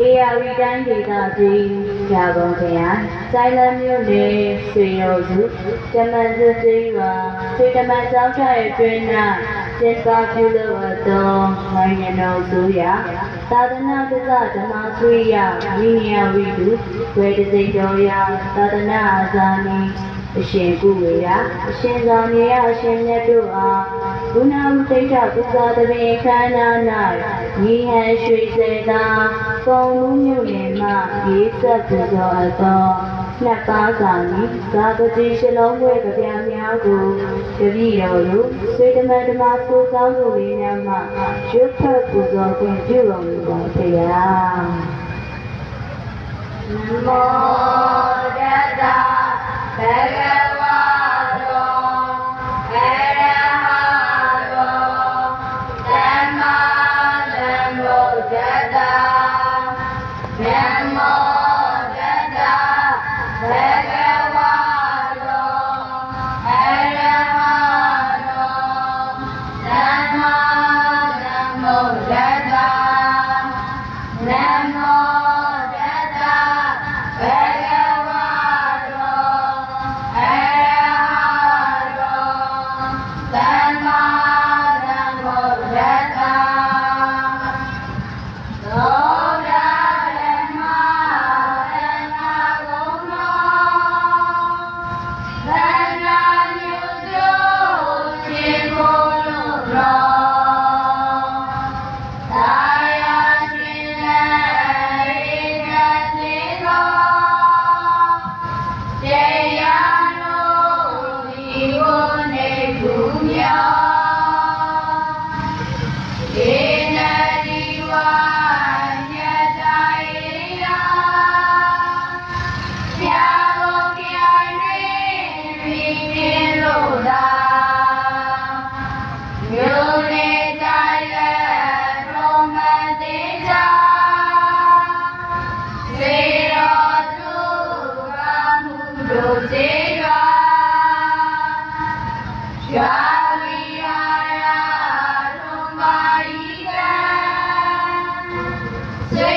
ARV တိုင်းဒေသကြီးရာကုန်ခရိုင်ဆိုင်လမ်းမြို့နယ်ဆွေရောစုဓမ္မစတိဝါဆွေဓမ္မကျောင်းထားရဲ့တွင်၌ကျင်းပပြုလုပ်အပ်သောနိုင်ငံတော်ဆိုရာသာသနာ့ပဇဓမ္မဆွေရဝိညာဉ်ဝိတုဝေဒစိတ်တော်ရာသာသနာအာဇာနည်အရှင်ကုဝေယအရှင်ဇာနေယအရှင်မြတ်တို့အားဘုနာဝိတ္တပူဇာတပင်ခန္ဓာ၌ညီဟန်ရွှေစေသာပုံမှုမြို့နယ်မှရေးဆက်ပူဇော်အပ်သောနှစ်ပါးစာမည်သာပတိရှလုံးဝဲကြပြများကိုတပည့်တော်တို့စေတမန်ဓမ္မကိုကောင်းမှုလေးများမှရွတ်ဖတ်ပူဇော်ခွင့်ပြုတော်မူပါဖေယံနမောတတ္တဘဂဝါတောအရဟတောသမ္မာသမ္ဗုဒ္ဓတ္တနမောတတ္တဘဂဝါတောအရဟတောသမ္မာသမ္ဗုဒ္ဓတ္တနမောတတ္တဘဂဝါတောအရဟတောသမ္မာသမ္ဗုဒ္ဓတ္တသောတာဓမ္မရဏဂုဏောသန္တာညုတောရှင်ကိုလို့ရောသာယာရှင်လေရတိသောတေယနောဒီဝနေကုမြောဒေနဒီဝါညတာယေယပြာကုန်ပြိုင်တွင်ပြီးပြင်းလို့သာမြို့နေတိုင်းလည်းရောမသေးချာစေတော်သူကမှုတို့စေတော်ရှာဝိဟာရလုံးပါဤကံစေ